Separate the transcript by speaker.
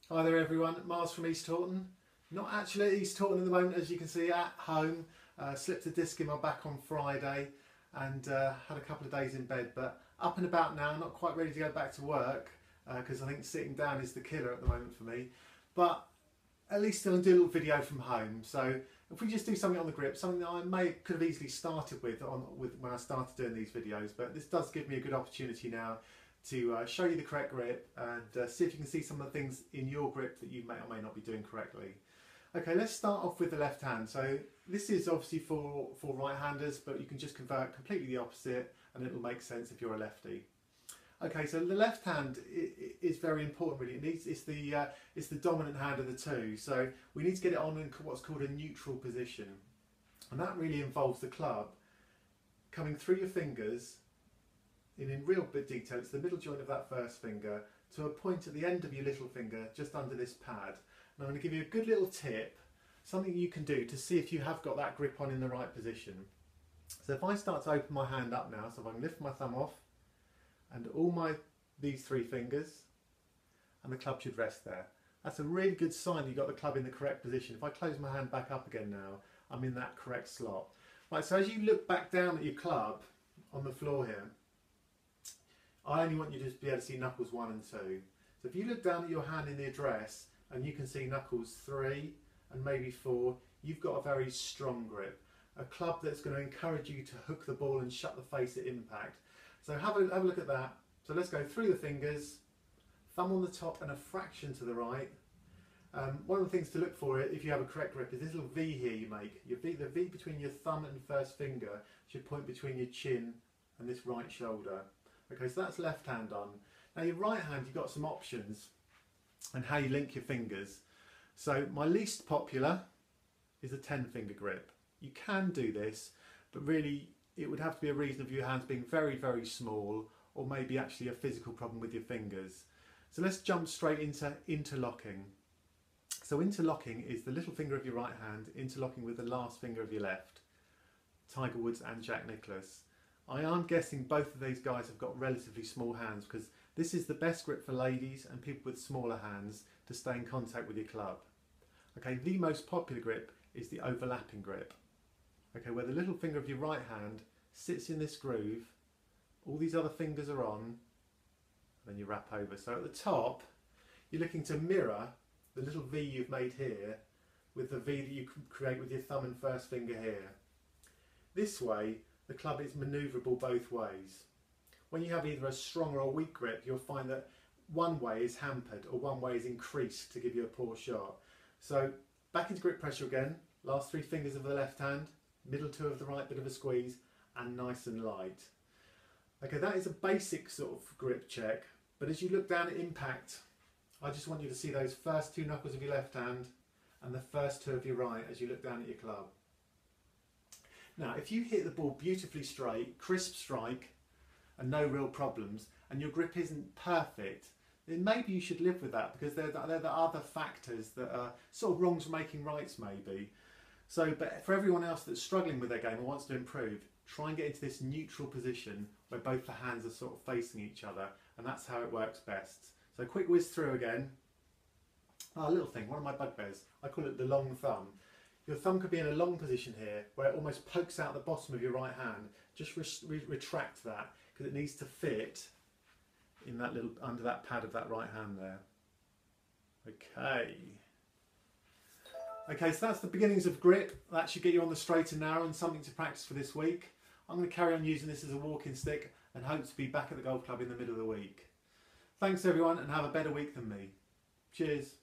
Speaker 1: Hi there everyone, Mars from East Horton. Not actually at East Horton at the moment, as you can see, at home. Slipped a disc in my back on Friday and had a couple of days in bed, but up and about now, not quite ready to go back to work because I think sitting down is the killer at the moment for me. But at least I'll do a little video from home. So if we just do something on the grip, something that I could have easily started with when I started doing these videos, but this does give me a good opportunity now to show you the correct grip and see if you can see some of the things in your grip that you may or may not be doing correctly. Okay, let's start off with the left hand. So this is obviously for right-handers, but you can just convert completely the opposite and it'll make sense if you're a lefty. Okay, so the left hand is very important really. It's the dominant hand of the two, so we need to get it on in what's called a neutral position. And that really involves the club coming through your fingers in real bit detail. It's the middle joint of that first finger to a point at the end of your little finger just under this pad. And I'm going to give you a good little tip, something you can do to see if you have got that grip on in the right position. So if I start to open my hand up now, so if I can lift my thumb off and these three fingers, and the club should rest there. That's a really good sign that you've got the club in the correct position. If I close my hand back up again now, I'm in that correct slot. Right, so as you look back down at your club on the floor here, I only want you to be able to see knuckles 1 and 2. So if you look down at your hand in the address and you can see knuckles 3 and maybe 4, you've got a very strong grip. A club that's going to encourage you to hook the ball and shut the face at impact. So have a look at that. So let's go through the fingers, thumb on the top and a fraction to the right. One of the things to look for if you have a correct grip is this little V here you make. The V between your thumb and first finger should point between your chin and this right shoulder. Okay, so that's left hand on. Now your right hand, you've got some options and how you link your fingers. So my least popular is a 10-finger grip. You can do this, but really it would have to be a reason of your hands being very, very small, or maybe actually a physical problem with your fingers. So let's jump straight into interlocking. So interlocking is the little finger of your right hand interlocking with the last finger of your left. Tiger Woods and Jack Nicklaus. I am guessing both of these guys have got relatively small hands because this is the best grip for ladies and people with smaller hands to stay in contact with your club. Okay, the most popular grip is the overlapping grip. Okay, where the little finger of your right hand sits in this groove, all these other fingers are on, and then you wrap over. So at the top, you're looking to mirror the little V you've made here with the V that you create with your thumb and first finger here. This way, the club is manoeuvrable both ways. When you have either a strong or a weak grip, you'll find that one way is hampered or one way is increased to give you a poor shot. So back into grip pressure again, last 3 fingers of the left hand, middle 2 of the right, bit of a squeeze, and nice and light. Okay, that is a basic sort of grip check, but as you look down at impact, I just want you to see those first 2 knuckles of your left hand and the first 2 of your right as you look down at your club. Now, if you hit the ball beautifully straight, crisp strike, and no real problems, and your grip isn't perfect, then maybe you should live with that because they're the other factors that are sort of wrongs making rights maybe. So, but for everyone else that's struggling with their game and wants to improve, try and get into this neutral position where both the hands are sort of facing each other, and that's how it works best. So quick whiz through again. Oh, a little thing, one of my bugbears, I call it the long thumb. Your thumb could be in a long position here where it almost pokes out the bottom of your right hand. Just retract that because it needs to fit in that little, under that pad of that right hand there. Okay. Okay, so that's the beginnings of grip. That should get you on the straight and narrow and something to practice for this week. I'm going to carry on using this as a walking stick and hope to be back at the golf club in the middle of the week. Thanks everyone and have a better week than me. Cheers.